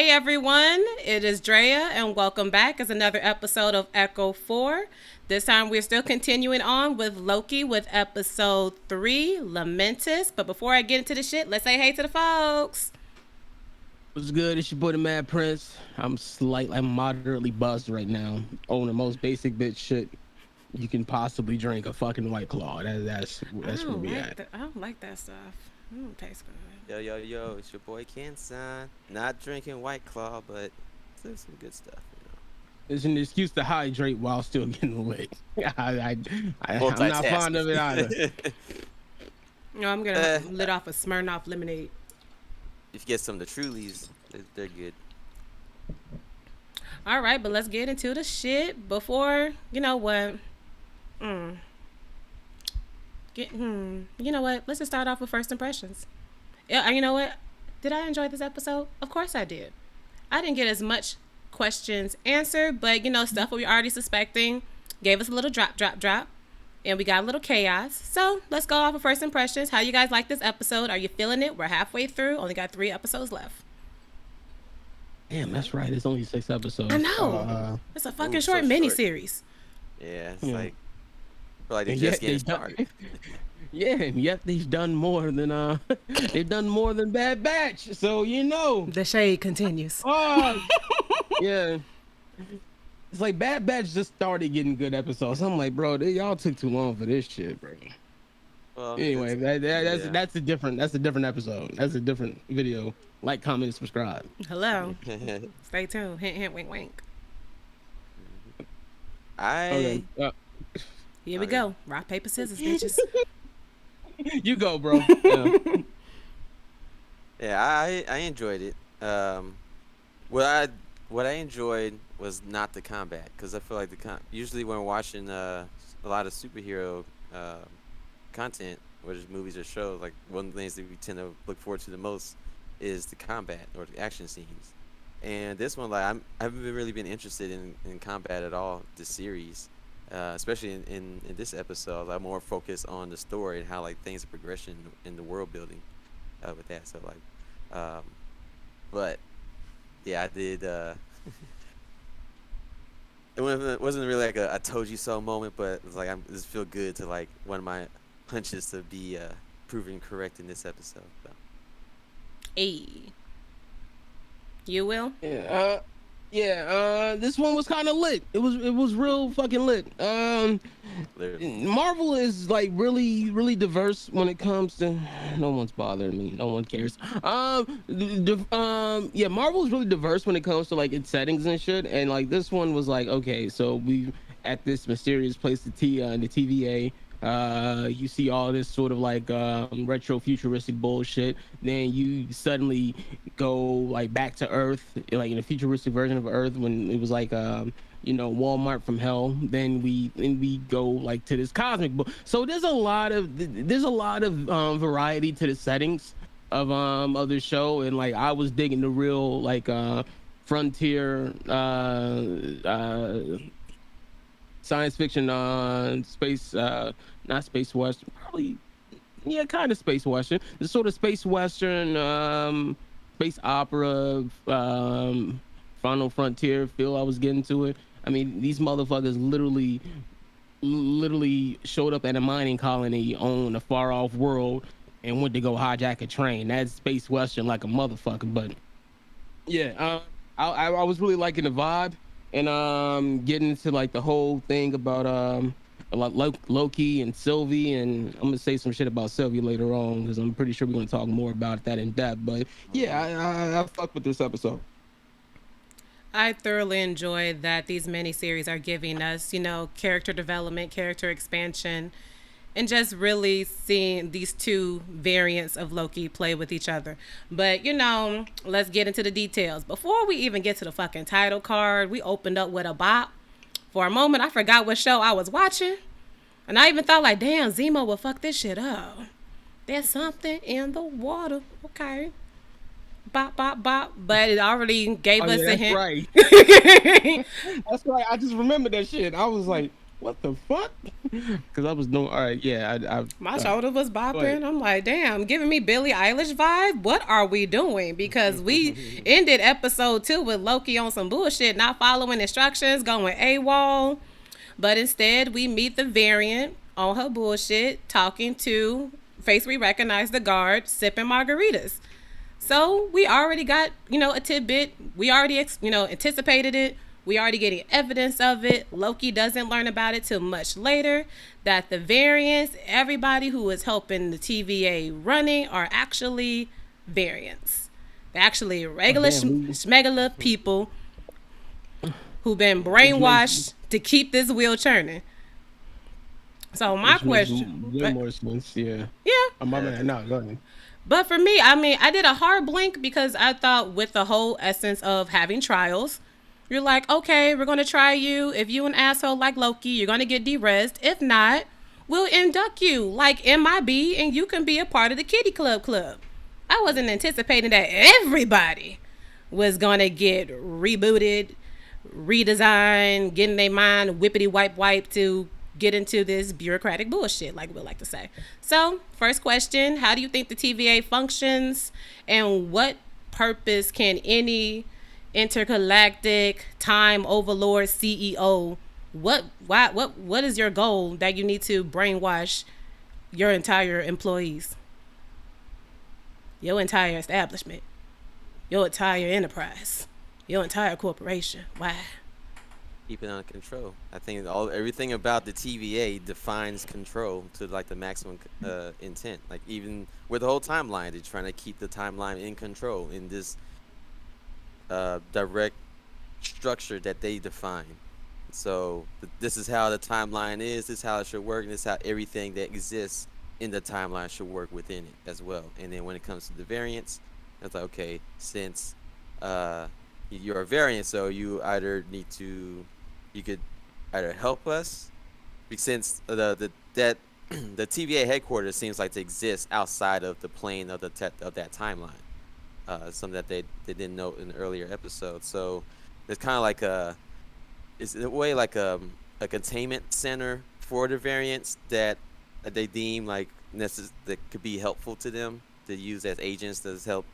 Hey everyone, it is Drea, and welcome back as another episode of Echo 4. This time we're still continuing on with Loki with episode 3, Lamentis. But before I get into the shit, let's say hey to the folks. What's good? It's your boy the Mad Prince. I'm moderately buzzed right now. On the most basic bitch shit you can possibly drink, a fucking White Claw. That's where we at. I don't like that stuff. It don't taste good. Yo, it's your boy Kenson. Not drinking White Claw, but there's some good stuff, It's an excuse to hydrate while still getting lit. I'm not Multitasking. fond of it either. No, I'm gonna lit off a Smirnoff lemonade. If you get some of the Trulies, they're good. All right, but let's get into the shit before you know what. You know what? Let's just start off with first impressions. Yeah, you know what? Did I enjoy this episode? Of course I did. I didn't get as much questions answered, but stuff we were already suspecting gave us a little drop, and we got a little chaos. So let's go off of first impressions. How you guys like this episode? Are you feeling it? We're halfway through. Only got 3 episodes left. Damn, that's right. It's only 6 episodes. I know. It's a fucking short so mini short. series. Yeah, it's Yeah. like, I feel like they And just yet getting started. Yeah, and yet they've done more than they've done more than Bad Batch. So The shade continues. Oh, yeah. It's like Bad Batch just started getting good episodes. I'm like, bro, y'all took too long for this shit, bro. Well, Anyway, that's a different episode. That's a different video. Like, comment, and subscribe. Hello. Stay tuned. Hint, hint, wink, wink. Okay, Here we go. Rock, paper, scissors, bitches. you go, bro. I enjoyed it. What I enjoyed was not the combat, because I feel like usually when we're watching a lot of superhero content, whether it's movies or shows, like one of the things that we tend to look forward to the most is the combat or the action scenes. And this one, like, I haven't really been interested in combat at all this series, especially in this episode. I'm more focused on the story and how like things are progression in the world building with that. So like, but yeah, I did. It wasn't really like a "I told you so" moment, but it's like it just feel good to like one of my hunches to be proven correct in this episode. So. Hey. You will? Yeah. This one was kind of lit. It was real fucking lit. Literally. Marvel is like really diverse when it comes to. No one's bothering me. No one cares. Yeah, Marvel is really diverse when it comes to like its settings and shit. And like this one was like, okay, so we at this mysterious place, the TVA. You see all this sort of like retro futuristic bullshit. Then you suddenly go like back to Earth, like in a futuristic version of Earth when it was like Walmart from hell. Then we go like to this cosmic book. So there's a lot of variety to the settings of the show, and like I was digging the real like frontier science fiction space not space western, probably, yeah, kind of space western, the sort of space western space opera final frontier feel I was getting to it. I mean, these motherfuckers literally showed up at a mining colony on a far off world and went to go hijack a train. That's space western like a motherfucker. But yeah, I was really liking the vibe, and getting into like the whole thing about Loki and Sylvie, and I'm gonna say some shit about Sylvie later on because I'm pretty sure we're gonna talk more about that in depth. But yeah, I fuck with this episode. I thoroughly enjoy that these miniseries are giving us, character development, character expansion, and just really seeing these two variants of Loki play with each other. But, let's get into the details. Before we even get to the fucking title card, we opened up with a bop. For a moment, I forgot what show I was watching. And I even thought, like, damn, Zemo will fuck this shit up. There's something in the water. Okay. Bop, bop, bop. But it already gave us a hint. Right. That's right. I just remembered that shit. I was like, what the fuck? Because I was doing all right. Yeah, My all right. shoulder was Go ahead. bopping. I'm like, damn, giving me Billie Eilish vibe. What are we doing? Because we ended episode 2 with Loki on some bullshit, not following instructions, going AWOL. But instead, we meet the variant on her bullshit, talking to face we recognize the guard, sipping margaritas. So we already got, a tidbit. We already, anticipated it. We already getting evidence of it. Loki doesn't learn about it till much later. That the variants, everybody who is helping the TVA running, are actually variants. They're actually Oh regular damn, schmegula people who've been which makes brainwashed to keep this wheel churning. So my way question, more sense. Yeah. yeah, Oh, my man. No, go ahead. but for me, I mean, I did a hard blink because I thought with the whole essence of having trials, you're like, okay, we're gonna try you. If you an asshole like Loki, you're gonna get derezzed. If not, we'll induct you like MIB, and you can be a part of the Kitty Club. I wasn't anticipating that everybody was gonna get rebooted, redesigned, getting their mind whippity wipe to get into this bureaucratic bullshit, like we like to say. So, first question: how do you think the TVA functions, and what purpose can any intergalactic time overlord CEO? What is your goal that you need to brainwash your entire employees, your entire establishment, your entire enterprise, your entire corporation? Why? Keep it under control. I think everything about the TVA defines control to like the maximum intent. Like even with the whole timeline, they're trying to keep the timeline in control in this direct structure that they define. So this is how the timeline is. This is how it should work, and this is how everything that exists in the timeline should work within it as well. And then when it comes to the variants, it's like okay, since you're a variant, so you either need to, you could either help us, since the that the TVA headquarters seems like to exist outside of the plane of of that timeline. Something that they didn't note in the earlier episode. So it's kind of like it's in a way like a containment center for the variants that they deem like that could be helpful to them to use as agents to help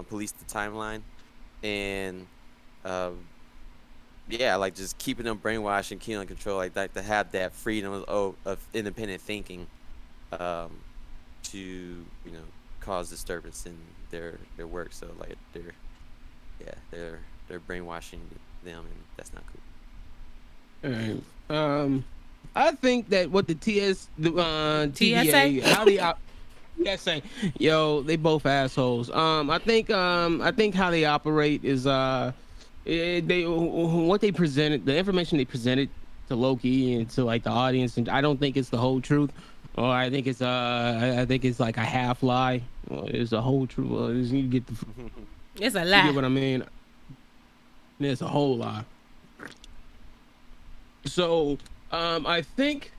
police the timeline. And yeah, like just keeping them brainwashed and keeping them control, like to have that freedom of independent thinking, to cause disturbance in their work. So like they're brainwashing them, and that's not cool. All right. I think that what the TSA? TVA, how they TSA, yo, they both assholes. I think how they operate is they what they presented, the information they presented to Loki and to like the audience, and I don't think it's the whole truth. Or I think it's like a half lie. It's a whole truth. You get the It's a you get lie. what I mean? It's a whole lie. So I think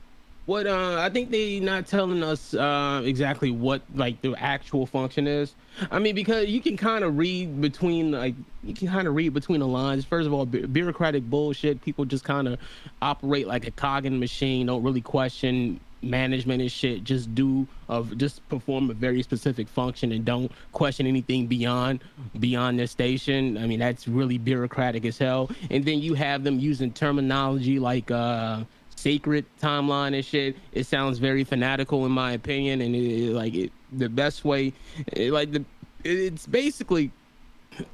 what I think they not telling us exactly what like the actual function is. I mean, because you can kind of read between the lines. First of all, bureaucratic bullshit. People just kind of operate like a cog in the machine. Don't really question management and shit. Just perform a very specific function and don't question anything beyond their station. I mean, that's really bureaucratic as hell. And then you have them using terminology like sacred timeline and shit. It sounds very fanatical in my opinion, and the best way, it's basically,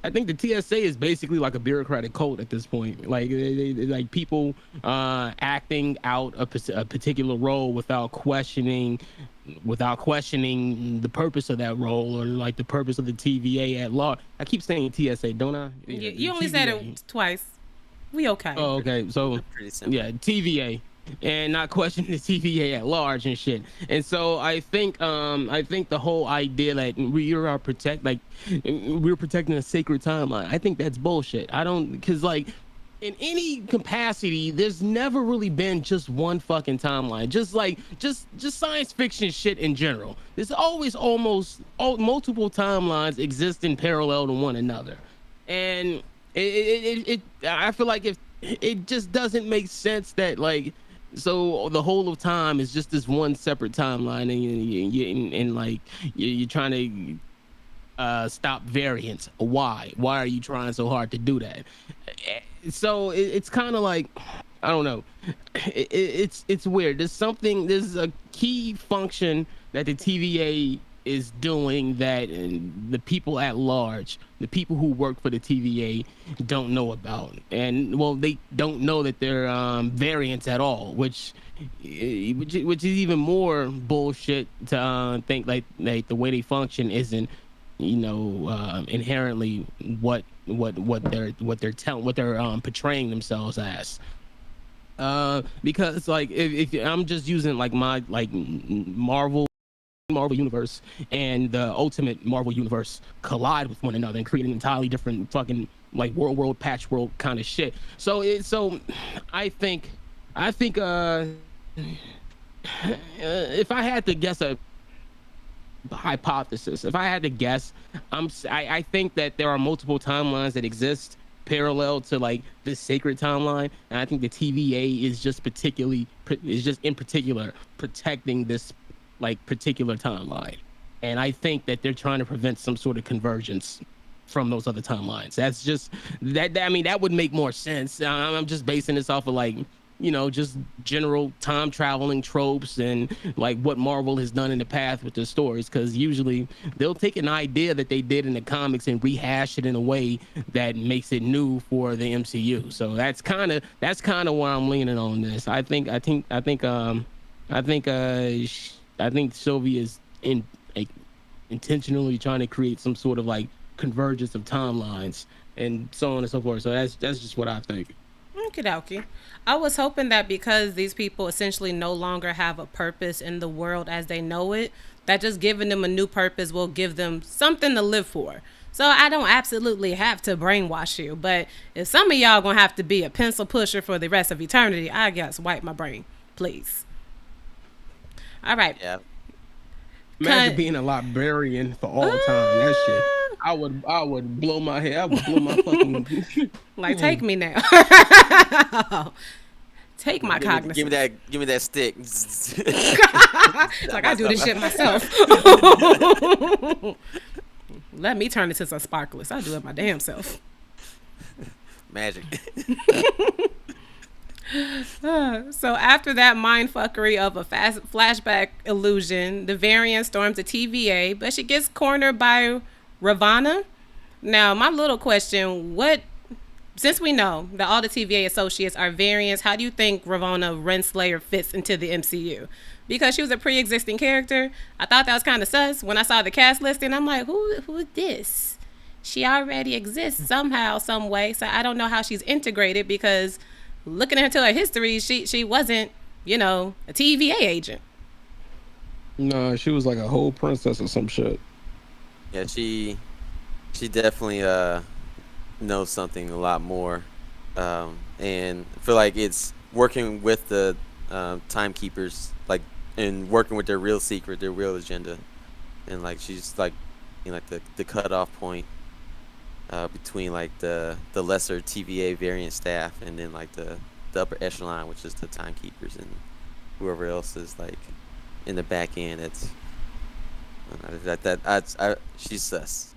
I think the TSA is basically like a bureaucratic cult at this point. Like like people acting out a particular role without questioning the purpose of that role, or like the purpose of the TVA at large. I keep saying TSA, don't I? Yeah, You only said it twice. We okay. Oh, okay. So Pretty simple. yeah, TVA, and not questioning the TVA at large and shit. And so I think the whole idea that we're protecting a sacred timeline. I think that's bullshit. I don't, because like in any capacity, there's never really been just one fucking timeline. Just science fiction shit in general. There's always multiple timelines exist in parallel to one another, and I feel like if it just doesn't make sense that like So the whole of time is just this one separate timeline, and like you're trying to stop variants. Why are you trying so hard to do that? So it's kind of like, I don't know. It's weird. There's a key function that the TVA is doing that the people at large, the people who work for the TVA, don't know about. And well, they don't know that they're variants at all, which is even more bullshit to think like the way they function isn't, inherently what they're portraying themselves as. Because like if I'm just using like my like Marvel universe and the ultimate Marvel universe collide with one another and create an entirely different fucking like world patchwork kind of shit. So I think if I had to guess a hypothesis, if I had to guess, I think that there are multiple timelines that exist parallel to like this sacred timeline, and I think the TVA is just in particular protecting this like particular timeline, and I think that they're trying to prevent some sort of convergence from those other timelines. That's just I mean, that would make more sense. I'm just basing this off of like, just general time traveling tropes and like what Marvel has done in the past with their stories. Because usually they'll take an idea that they did in the comics and rehash it in a way that makes it new for the MCU. So that's kind of where I'm leaning on this. I think Sylvie is like intentionally trying to create some sort of like convergence of timelines and so on and so forth. So that's just what I think. Okie dokie. I was hoping that because these people essentially no longer have a purpose in the world as they know it, that just giving them a new purpose will give them something to live for. So I don't absolutely have to brainwash you, but if some of y'all gonna have to be a pencil pusher for the rest of eternity, I guess wipe my brain, please. All right. Yeah. Imagine being a librarian for all time. That shit. I would blow my head. I would blow my fucking. Like, take me now. Take my cognizance. Give me that stick. Like, I do this shit myself. Let me turn it to some sparklers. I do it my damn self. Magic. So after that mindfuckery of a fast flashback illusion, the variant storms the TVA, but she gets cornered by Ravonna. Now, my little question, since we know that all the TVA associates are variants, how do you think Ravonna Renslayer fits into the MCU? Because she was a pre-existing character, I thought that was kind of sus. When I saw the cast listing, I'm like, who is this? She already exists somehow, some way, so I don't know how she's integrated because looking into her history, she wasn't, a TVA agent. No, she was like a whole princess or some shit. Yeah, she definitely knows something a lot more, and I feel like it's working with the timekeepers, like, and working with their real secret, their real agenda, and like she's like, like the cutoff point between like the lesser TVA variant staff and then like the upper echelon, which is the timekeepers and whoever else is like in the back end. It's she's sus.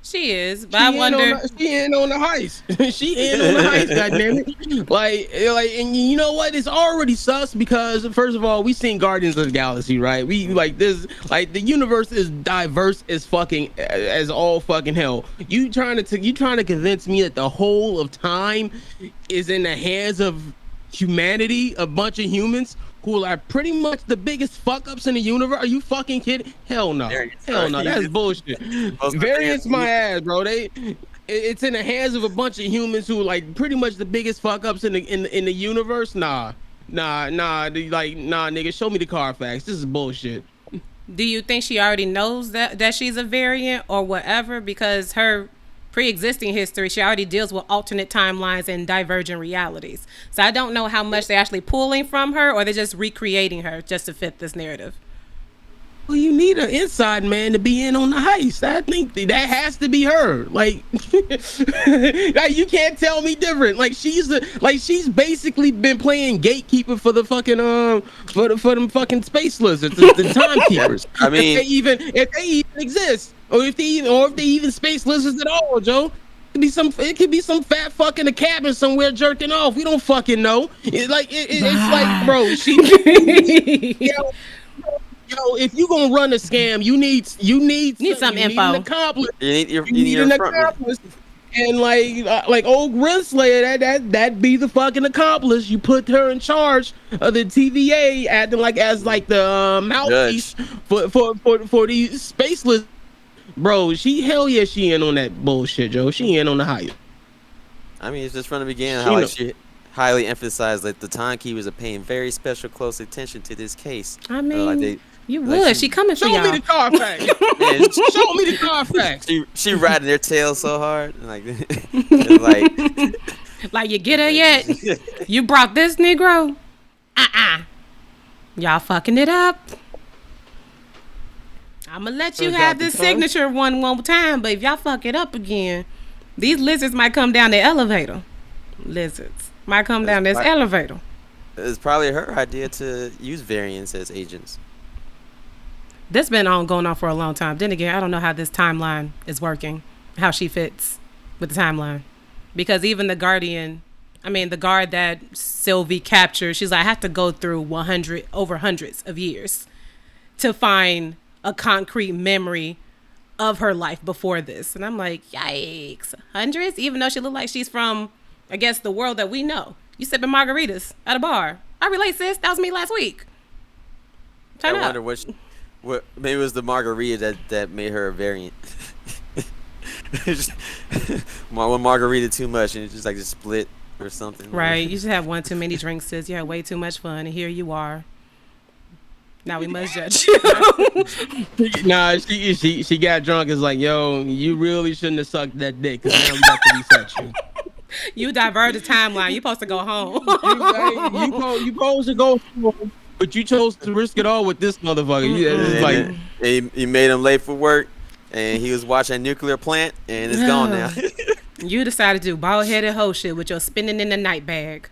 She is, but I wonder. She in on the heist. She in on the heist. Goddammit! Like, and you know what? It's already sus because first of all, we seen Guardians of the Galaxy, right? We like this. Like the universe is diverse as fucking as all fucking hell. You trying to convince me that the whole of time is in the hands of humanity, a bunch of humans who are pretty much the biggest fuck ups in the universe? Are you fucking kidding? Hell no. Hell no. That's bullshit. Variants my ass, bro. It's in the hands of a bunch of humans who are like pretty much the biggest fuck ups in the universe. Nah, nigga. Show me the Carfax. This is bullshit. Do you think she already knows that she's a variant or whatever? Because her pre-existing history, she already deals with alternate timelines and divergent realities. So I don't know how much they're actually pulling from her or they're just recreating her just to fit this narrative. well, you need an inside man to be in on the heist. I think that has to be her. Like, like you can't tell me different. Like she's basically been playing gatekeeper for the fucking for them fucking space lizards, the timekeepers. I mean, If they even exist, or if they even space lizards at all, Joe. It could be some fat fuck in a cabin somewhere jerking off. We don't fucking know. It's like, bro, yo, if you gonna run a scam, you need some info. An accomplice. you need an front accomplice. And like old Grinslayer, that be the fucking accomplice. You put her in charge of the TVA, acting like as like the mouthpiece for these spaceless. Bro, she in on that bullshit, Joe. She in on the hype. I mean, it's just from the beginning how she highly emphasized that the timekeepers are paying very special close attention to this case. I mean, you would. She coming for y'all. Show me the Carfax. Show me the Carfax. She riding their tail so hard, like you get her yet? You brought this Negro? Y'all fucking it up. I'm gonna let you have this signature one time, but if y'all fuck it up again, these lizards might come down the elevator. Lizards might come down this elevator. It's probably her idea to use variants as agents. This been going on for a long time. Then again, I don't know how this timeline is working, how she fits with the timeline, because even the the guard that Sylvie captured, she's like, I have to go through hundreds of years to find a concrete memory of her life before this. And I'm like, yikes, hundreds? Even though she looked like she's from, I guess, the world that we know. You sipping margaritas at a bar. I relate, sis. That was me last week. I wonder what maybe it was the margarita that made her a variant. One margarita too much and it just split or something. Right. You just have one too many drinks, sis. You had way too much fun, and here you are. Now we must judge you. Nah, she got drunk. It's like, yo, you really shouldn't have sucked that dick, because now we got to reset you. You divert the timeline. You supposed to go home. you supposed to go home, but you chose to risk it all with this motherfucker. He made him late for work, and he was watching a nuclear plant, and it's gone now. You decided to do bald-headed hoe shit with your spinning in the night bag.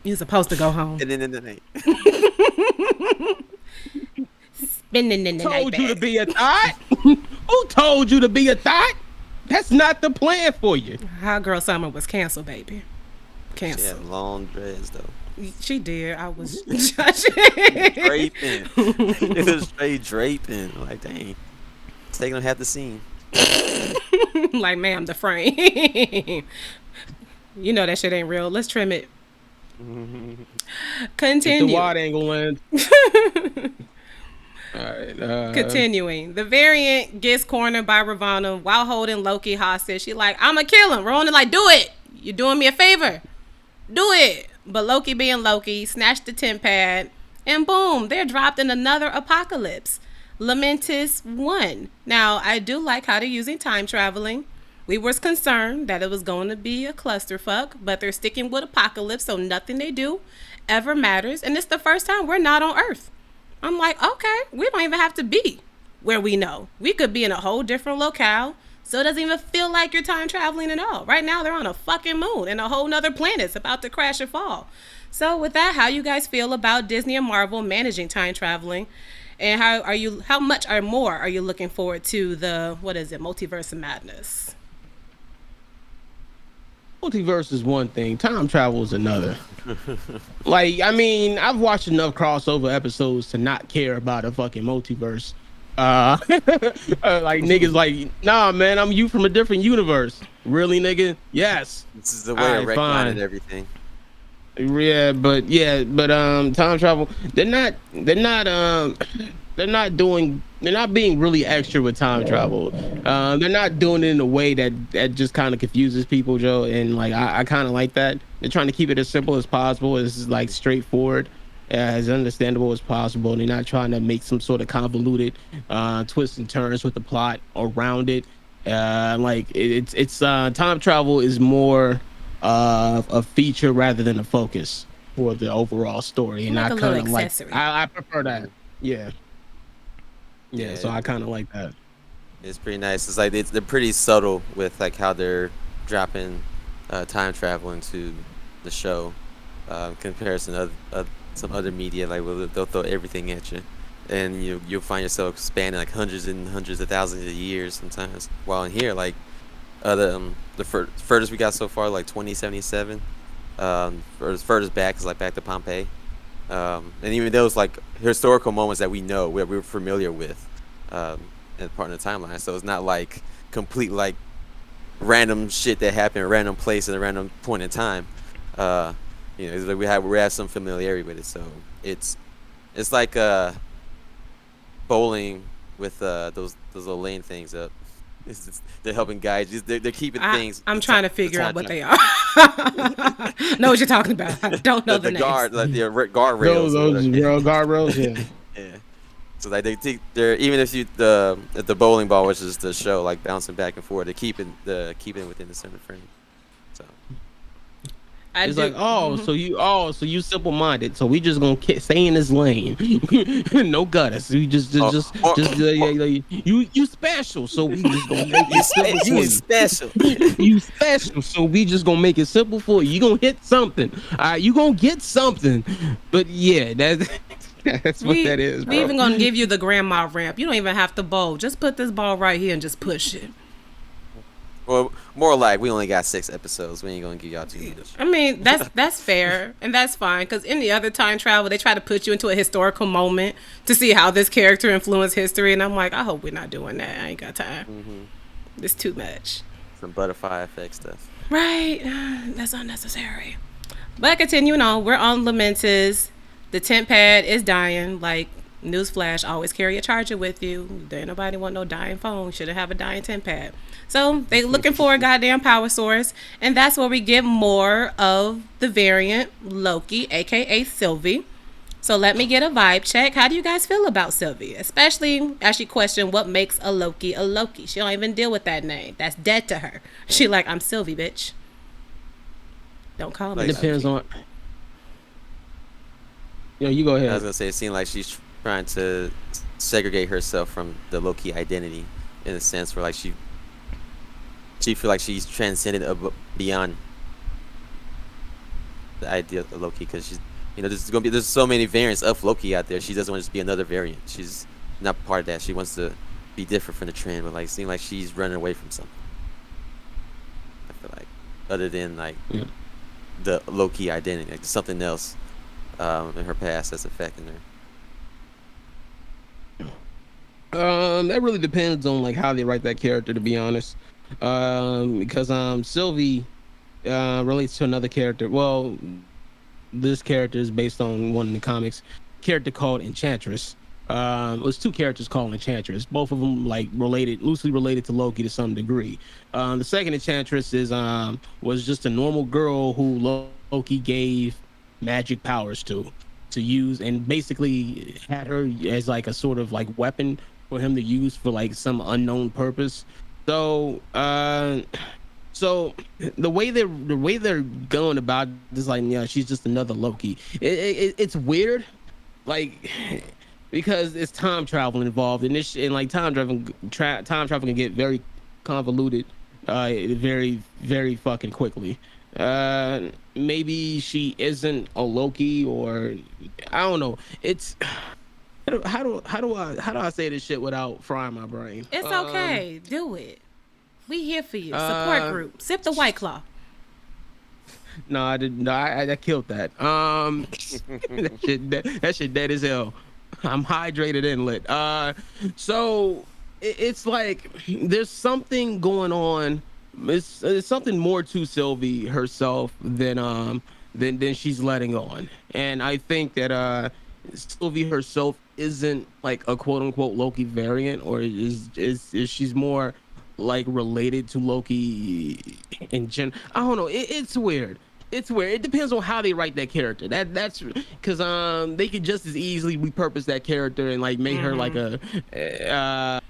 You're supposed to go home. And then in the night. Spinning in the night bag. Told you to be a thought? Who told you to be a thought? That's not the plan for you. Hot Girl Summer was canceled, baby. Canceled. She had long dreads, though. She did. I was judging. Draping. It was straight draping. Like, dang. Taking on half the scene. Like, ma'am, the frame. You know that shit ain't real. Let's trim it. Continue. The wide angle lens. All right. Continuing. The variant gets cornered by Ravonna while holding Loki hostage. She like, I'ma kill him. Ravonna like, do it. You're doing me a favor. Do it. But Loki being Loki, snatched the tent pad, and boom, they're dropped in another apocalypse. Lamentis 1. Now, I do like how they're using time traveling. We was concerned that it was going to be a clusterfuck, but they're sticking with apocalypse, so nothing they do ever matters. And it's the first time we're not on Earth. I'm like, okay, we don't even have to be where we know. We could be in a whole different locale, so it doesn't even feel like you're time traveling at all. Right now, they're on a fucking moon and a whole nother planet's about to crash and fall. So with that, how you guys feel about Disney and Marvel managing time traveling? And how much or more are you looking forward to the, Multiverse of Madness? Multiverse is one thing, time travel is another. Like, I mean, I've watched enough crossover episodes to not care about a fucking multiverse. Like niggas like, nah, man, I'm you from a different universe. Really, nigga? Yes. This is the way of retconning everything. Yeah, but time travel, they're not being really extra with time travel. They're not doing it in a way that just kind of confuses people, Joe. And like, I kind of like that. They're trying to keep it as simple as possible, as like straightforward, as understandable as possible. They're not trying to make some sort of convoluted twists and turns with the plot around it. Like it's time travel is more a feature rather than a focus for the overall story, and like I kind of like. I prefer that. Yeah. Yeah, Yeah, so I kind of like that. it's pretty nice. It's like they're pretty subtle with like how they're dropping time travel into the show, comparison of some other media. Like they'll throw everything at you, and you'll find yourself spanning like hundreds and hundreds of thousands of years sometimes. While in here, like the furthest we got so far, like 2077. Furthest back is like back to Pompeii. And even those like historical moments that we know we're familiar with, in part of the timeline. So it's not like complete like random shit that happened, at random place at a random point in time. Uh, it's like we have some familiarity with it. So it's it's like bowling with those little lane things up. They're helping guide you. They're keeping things. I'm trying to The figure out time what travel. they are. Know what you're talking about. I don't know the The names. guard, like the guard Those rails or those whatever. real guardrails, yeah. Yeah. So like they're even if you the bowling ball, which is the show, like bouncing back and forth, they're keeping it within the center frame. So I It's like, do. so you simple minded. So we just gonna stay in this lane, no gutters. We or or you special. So we just gonna make it simple you for you. special. You special. So we just gonna make it simple for you. You gonna hit something. All right, you gonna get something. But yeah, that's what we that is, we bro. even gonna give you the grandma ramp. You don't even have to bowl. Just put this ball right here and just push it. Well, more like we only got 6 episodes. We ain't gonna give y'all too much. I mean, that's fair and that's fine because in the other time travel, they try to put you into a historical moment to see how this character influenced history, and I'm like, I hope we're not doing that. I ain't got time. It's too much. Some butterfly effect stuff. Right? That's unnecessary. But continuing on, we're on Lamentis. The tent pad is dying. Like, newsflash, always carry a charger with you. There ain't nobody want no dying phone. Shouldn't have a dying tent pad. So they looking for a goddamn power source. And that's where we get more of the variant Loki, aka Sylvie. So let me get a vibe check. How do you guys feel about Sylvie? Especially as she questioned what makes a Loki a Loki. She don't even deal with that name. That's dead to her. She like, I'm Sylvie, bitch. Don't call me Like, It depends Loki. on. You go I was ahead. gonna say it seemed like she's trying to segregate herself from the Loki identity in a sense where like she feel like she's transcended beyond the idea of Loki because she's there's so many variants of Loki out there. She doesn't want to just be another variant. She's not part of that. She wants to be different from the trend, but like it seems like she's running away from something. I feel like other than like Yeah. the Loki identity, like something else in her past that's affecting her. That really depends on like how they write that character, to be honest. Because Sylvie relates to another character. Well, this character is based on one in the comics, character called Enchantress. It was two characters called Enchantress, both of them like related, loosely related to Loki to some degree. The second Enchantress is was just a normal girl who Loki gave magic powers to use, and basically had her as like a sort of like weapon for him to use for like some unknown purpose. So so the way they're going about this, like, yeah, she's just another Loki. It's weird, like, because it's time travel involved, and and like time travel can get very convoluted, very very fucking quickly. Maybe she isn't a Loki, or I don't know. It's how do I say this shit without frying my brain? It's okay. Do it. We here for you. Support Uh, group. Sip the White Claw. No, I didn't. No, I killed that. That shit dead as hell. I'm hydrated and lit. So it's like there's something going on. It's something more to Sylvie herself than she's letting on, and I think that Sylvie herself isn't like a quote unquote Loki variant, or is she's more like related to Loki in gen. I don't know. It's weird. It's weird. It depends on how they write that character. That's because they could just as easily repurpose that character and like make her like a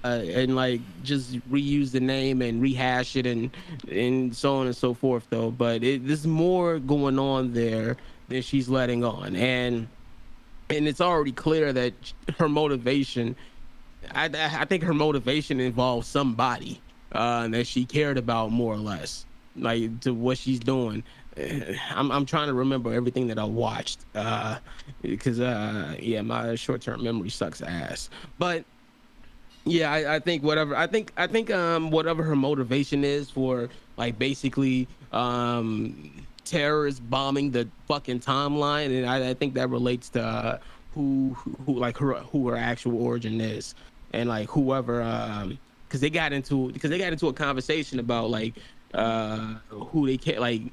and like just reuse the name and rehash it and so on and so forth though. But there's more going on there than she's letting on, and it's already clear that her motivation I think her motivation involves somebody that she cared about more or less, like to what she's doing. I'm trying to remember everything that I watched because yeah, my short term memory sucks ass. But yeah, I think whatever I think whatever her motivation is for like basically terrorists bombing the fucking timeline, and I think that relates to who like who her actual origin is, and like whoever because they got into a conversation about like who they can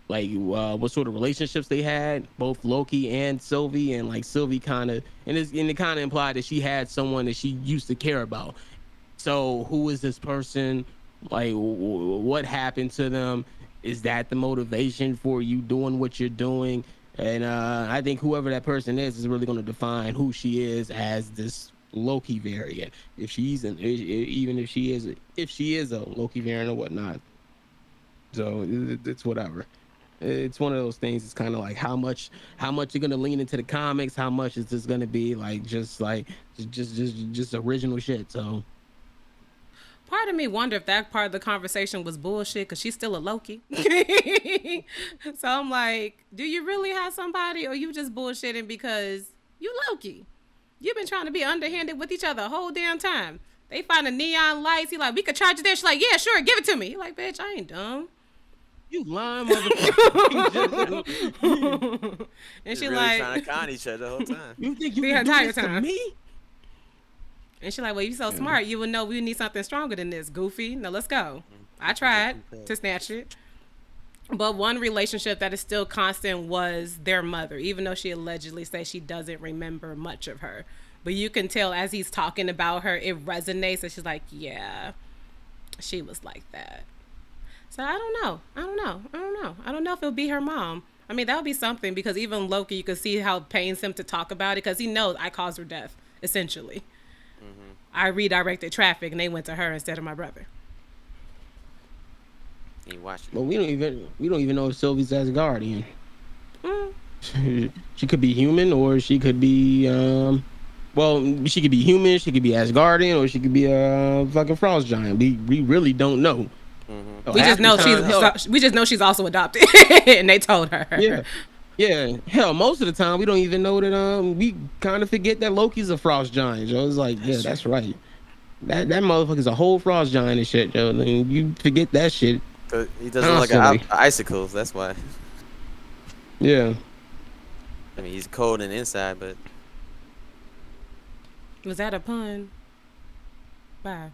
what sort of relationships they had, both Loki and Sylvie, and like Sylvie kind of and it kind of implied that she had someone that she used to care about. So who is this person? Like what happened to them? Is that the motivation for you doing what you're doing? And I think whoever that person is really going to define who she is as this Loki variant. If she's even if she is a Loki variant or whatnot. So it's whatever. It's one of those things. It's kind of like how much you're gonna lean into the comics, how much is this gonna be like just original shit. So Part of me wonder if that part of the conversation was bullshit because she's still a Loki. So I'm like, do you really have somebody, or you just bullshitting because you Loki? You've been trying to be underhanded with each other the whole damn time. They find the neon lights. He like, we could charge you there. She's like, yeah, sure, give it to me. He like, bitch, I ain't dumb. you lying, motherfucker. And Just she really like, trying to con each other the whole time. You think you The can do entire this to time. me? and she like, well, you so smart. You would know we need something stronger than this, Goofy. Now let's go. I tried to snatch it. But one relationship that is still constant was their mother, even though she allegedly says she doesn't remember much of her. But you can tell as he's talking about her, it resonates. And she's like, yeah, she was like that. So I don't know. I don't know if it'll be her mom. I mean, that would be something because even Loki, you can see how it pains him to talk about it because he knows I caused her death, essentially. I redirected traffic and they went to her instead of my brother. You watching? Well, we don't even know if Sylvie's Asgardian. Mm. She could be human, or she could be well, she could be human, she could be Asgardian, or she could be a fucking frost giant. We really don't know. Mm-hmm. Hell, We half just the know time, hell, she's also adopted, and they told her. yeah, yeah. Hell, most of the time we don't even know that. We kind of forget that Loki's a frost giant. Yo, it's like, yeah, that's right. That motherfucker's a whole frost giant and shit, yo. And you forget that shit 'Cause he doesn't look like constantly. icicles. That's why. Yeah. I mean, he's cold and inside, but Was that a pun? Bye.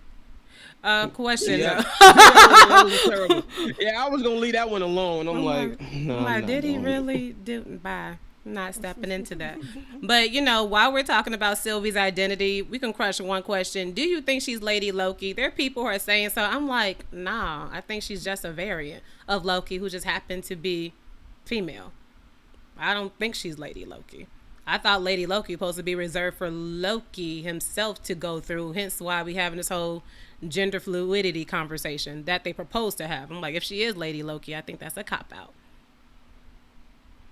Question Yeah. though. That was terrible. Yeah, I was gonna leave that one alone. I'm like, no, I'm I'm like, not did he going. really do? Bye. I'm not stepping into that. But while we're talking about Sylvie's identity, we can crush one question. Do you think she's Lady Loki? There are people who are saying so. I'm like, nah. I think she's just a variant of Loki who just happened to be female. I don't think she's Lady Loki. I thought Lady Loki was supposed to be reserved for Loki himself to go through. Hence why we having this whole gender fluidity conversation that they propose to have. I'm like, if she is Lady Loki, I think that's a cop out.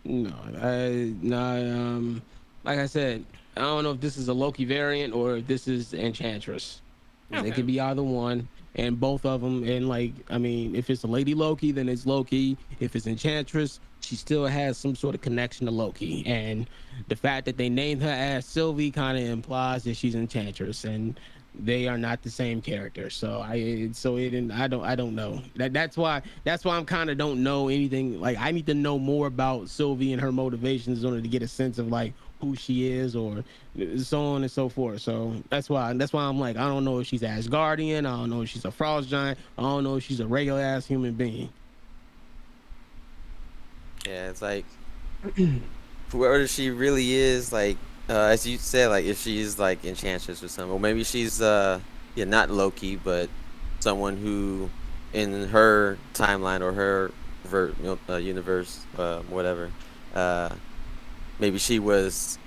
No, like I said, I don't know if this is a Loki variant or if this is Enchantress. 'Cause it Okay. could be either one, and both of them. And like, I mean, if it's a Lady Loki, then it's Loki. If it's Enchantress, she still has some sort of connection to Loki. And the fact that they named her as Sylvie kind of implies that she's Enchantress, and they are not the same character. So I don't know. That's why I'm kind of don't know anything. Like I need to know more about Sylvie and her motivations in order to get a sense of like who she is or so on and so forth. So that's why I'm like, I don't know if she's Asgardian, I don't know if she's a frost giant, I don't know if she's a regular ass human being. yeah, it's like whoever she really is, like as you said, like if she's like Enchantress or something, or maybe she's yeah, not Loki, but someone who in her timeline or her universe, whatever, uh, maybe she was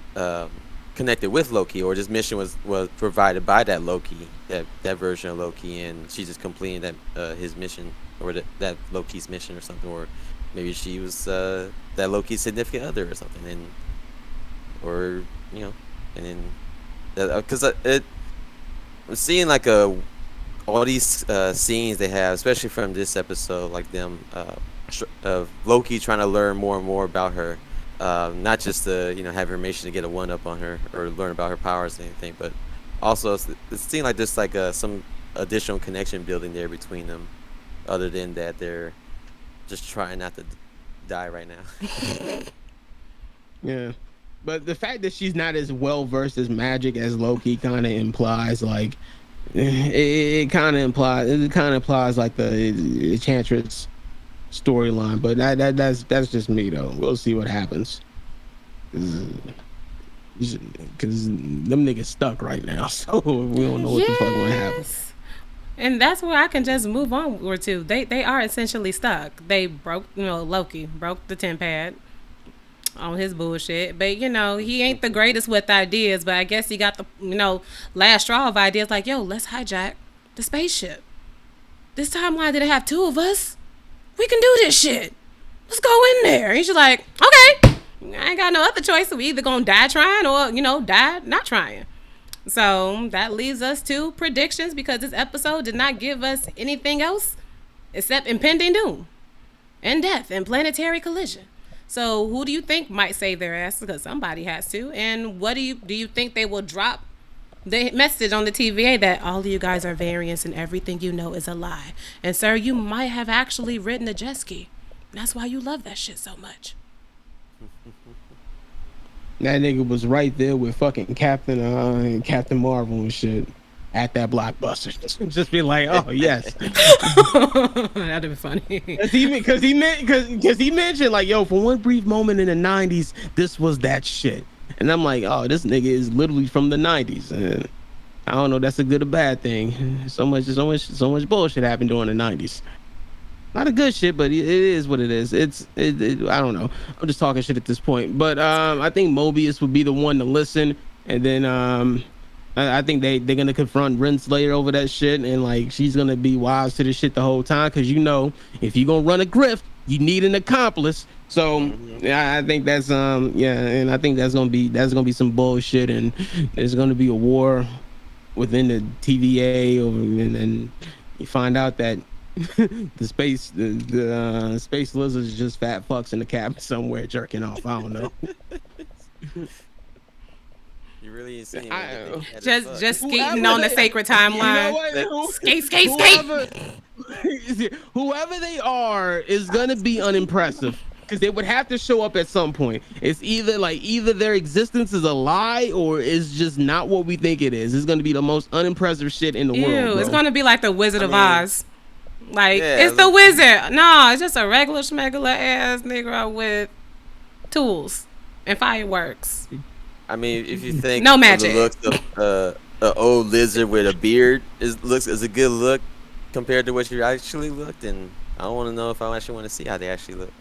connected with Loki, or this mission was provided by that Loki, that version of Loki, and she's just completing that his mission or that Loki's mission or something, or maybe she was that Loki's significant other or something, and or and then because it I'm seeing like all these scenes they have, especially from this episode, like them of Loki trying to learn more and more about her, not just to have information to get a one up on her or learn about her powers and anything, but also it seems like there's like some additional connection building there between them, other than that they're just trying not to die right now. Yeah. But the fact that she's not as well versed as magic as Loki kind of implies like it kind of implies like the Enchantress storyline. But that's just me though. We'll see what happens. Because them niggas stuck right now, so we don't know what the fuck gonna happen. And that's where I can just move on or to. They are essentially stuck. They broke, Loki broke the 10 pad on his bullshit. But, he ain't the greatest with ideas, but I guess he got the, last straw of ideas like, yo, let's hijack the spaceship. This timeline didn't have two of us. We can do this shit. Let's go in there. And she's like, okay, I ain't got no other choice. So we either gonna die trying or, die not trying. So that leaves us to predictions because this episode did not give us anything else except impending doom and death and planetary collision. So who do you think might save their ass? Because somebody has to. And what do you think they will drop the message on the TVA that all of you guys are variants and everything you know is a lie? And sir, you might have actually written a jet ski. That's why you love that shit so much. That nigga was right there with fucking Captain Marvel and shit at that blockbuster. Just be like, oh yes. That'd be funny. Because he mentioned like, yo, for one brief moment in the '90s, this was that shit, and I'm like, oh, this nigga is literally from the '90s, and I don't know, that's a good or bad thing. So much bullshit happened during the '90s. Not a good shit, but it is what it is. I don't know. I'm just talking shit at this point. But I think Mobius would be the one to listen, and then I think they're gonna confront Renslayer over that shit, and like she's gonna be wise to this shit the whole time, because if you're gonna run a grift, you need an accomplice. So yeah, I think that's and I think that's gonna be some bullshit, and there's gonna be a war within the TVA and then you find out that the space lizards is just fat fucks in the cabin somewhere jerking off. I don't know. You really ain't seen just skating on the sacred timeline. Skate. Whoever they are is gonna be unimpressive, because they would have to show up at some point. It's either their existence is a lie or it's just not what we think it is. It's gonna be the most unimpressive shit in the world. It's gonna be like the Wizard of Oz. Like, it's the wizard. No, it's just a regular schmegula ass nigga with tools and fireworks. I mean, if you think no magic. The looks of an old lizard with a beard is a good look compared to what you actually looked, and I don't want to know if I actually want to see how they actually look.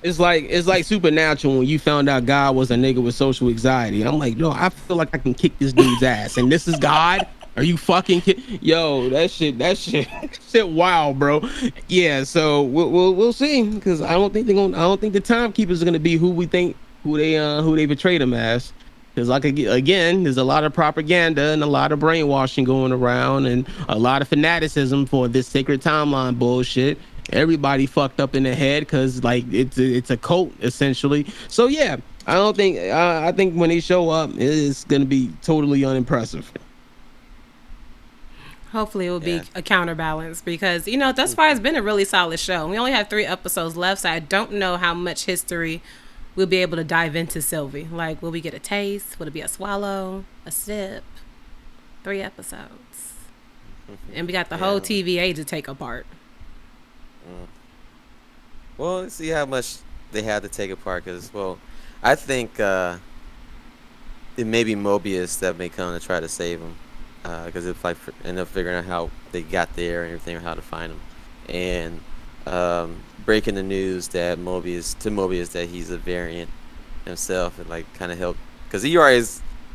It's like Supernatural when you found out God was a nigga with social anxiety. I'm like, no, I feel like I can kick this dude's ass, and this is God. Are you fucking yo? That shit wild, bro. Yeah, so we'll see, because I don't think the timekeepers are gonna be who they betrayed them as. Because again, there's a lot of propaganda and a lot of brainwashing going around, and a lot of fanaticism for this sacred timeline bullshit. Everybody fucked up in the head because like it's a cult essentially. So yeah, I think when they show up, it's gonna be totally unimpressive. Hopefully it will be a counterbalance, because thus far it's been a really solid show. We only have 3 episodes left, so I don't know how much history we'll be able to dive into Sylvie. Like, will we get a taste? Will it be a swallow, a sip? 3 episodes, and we got the whole TVA to take apart. Well, let's see how much they had to take apart, because I think it may be Mobius that may come to try to save him. Because if I end up figuring out how they got there and everything, or how to find him, and breaking the news that Mobius that he's a variant himself, and like kind of help, because he already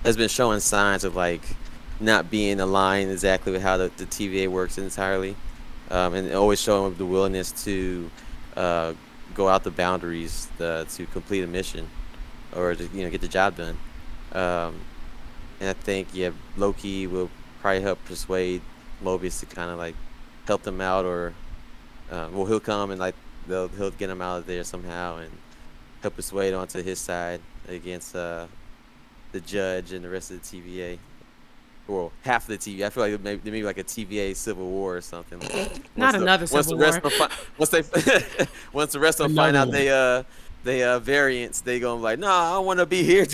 has been showing signs of like not being aligned exactly with how the TVA works entirely, and always showing the willingness to go out the boundaries to complete a mission or to get the job done. And I think Loki will probably help persuade Mobius to kind of like help them out, or well, he'll come and like he'll get him out of there somehow and help persuade onto his side against the judge and the rest of the TVA. Well, half of the TVA. I feel like maybe like a TVA civil war or something. Not another civil war. Once the rest of them find out they variants, they gonna be like, nah, I want to be here.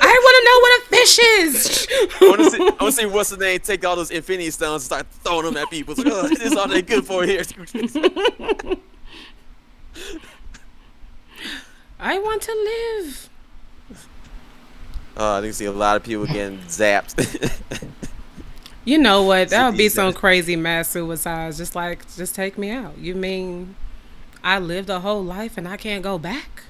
I want to know what a fish is. I want to see what's the name take all those Infinity Stones and start throwing them at people. It's like, oh, this is all they good for here. I want to live. I think see a lot of people getting zapped. You know what? That would be some crazy mass suicides. Just take me out. You mean I lived a whole life and I can't go back?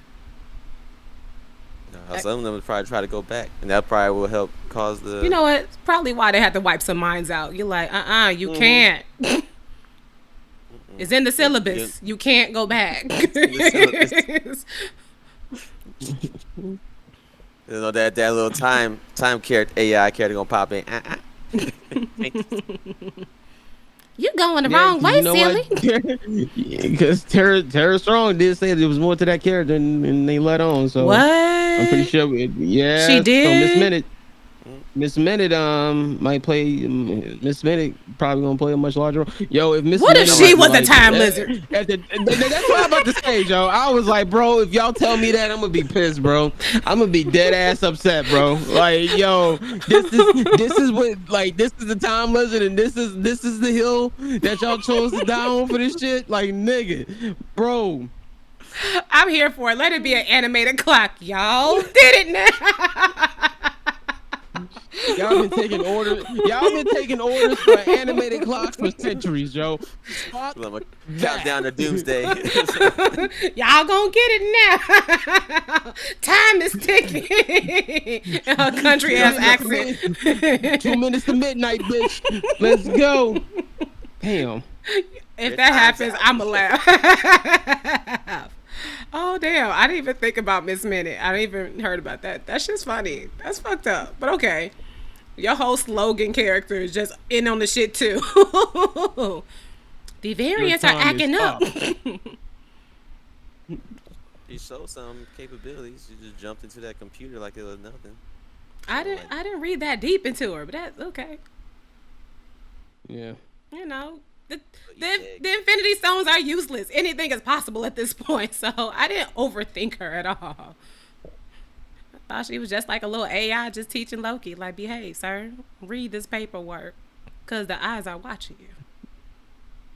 No, some of them would probably try to go back, and that probably will help cause the. You know what? Probably why they had to wipe some minds out. You're like, you can't. It's in the syllabus. You can't go back. You know that little time character AI character gonna pop in. You going the wrong way, Sylvie. Because Tara Strong did say there was more to that character, and they let on. So what? I'm pretty sure. Yeah, she did. So Miss Minute might play. Miss Minute probably gonna play a much larger role. Yo, if Miss what Minute if she was a time lizard? That's what I'm about to say, yo. I was like, bro, if y'all tell me that, I'm gonna be pissed, bro. I'm gonna be dead ass upset, bro. Like, yo, this is what this is the time lizard, and this is the hill that y'all chose to die on for this shit. Like, nigga, bro. I'm here for it. Let it be an animated clock, y'all. Did it now? Y'all been taking orders. Y'all been taking orders for animated clocks for centuries, yo. Count down to doomsday. Y'all gonna get it now. Time is ticking. A country ass accent. 2 minutes to midnight, bitch. Let's go. Damn. If that happens, I'ma laugh. Oh damn! I didn't even think about Miss Minute. I didn't even heard about that. That's just funny. That's fucked up. But okay, your whole slogan character is just in on the shit too. The variants are acting up. She showed some capabilities. She just jumped into that computer like it was nothing. I didn't read that deep into her, but that's okay. Yeah. You know. The Infinity Stones are useless. Anything is possible at this point. So I didn't overthink her at all. I thought she was just like a little AI just teaching Loki, like, behave, sir. Read this paperwork. Because the eyes are watching you.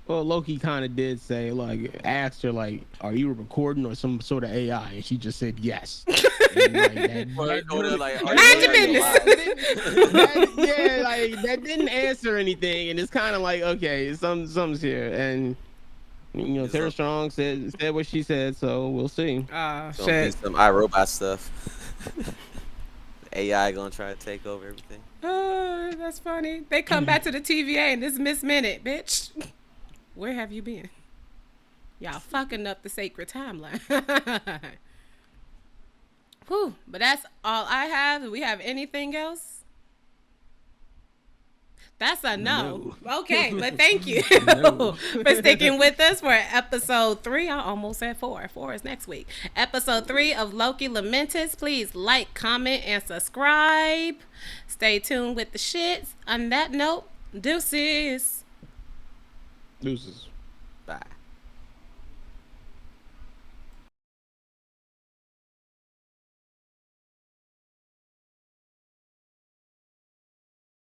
Well, Loki kind of did say, like, asked her, like, are you recording or some sort of AI? And she just said yes. And, like, mind your business. Yeah, like, that didn't answer anything. And it's kind of like, okay, something's here. And, you know, Tara Strong said what she said, so we'll see. Shit. Some iRobot stuff. AI gonna try to take over everything. Oh, that's funny. They come back to the TVA and this Miss Minute, bitch. Where have you been? Y'all fucking up the sacred timeline. Whew, but that's all I have. Do we have anything else? That's a no. Okay, but thank you for sticking with us for episode 3. I almost said 4. 4 is next week. Episode 3 of Loki Lamentis. Please like, comment, and subscribe. Stay tuned with the shits. On that note, deuces. Deuces. Bye.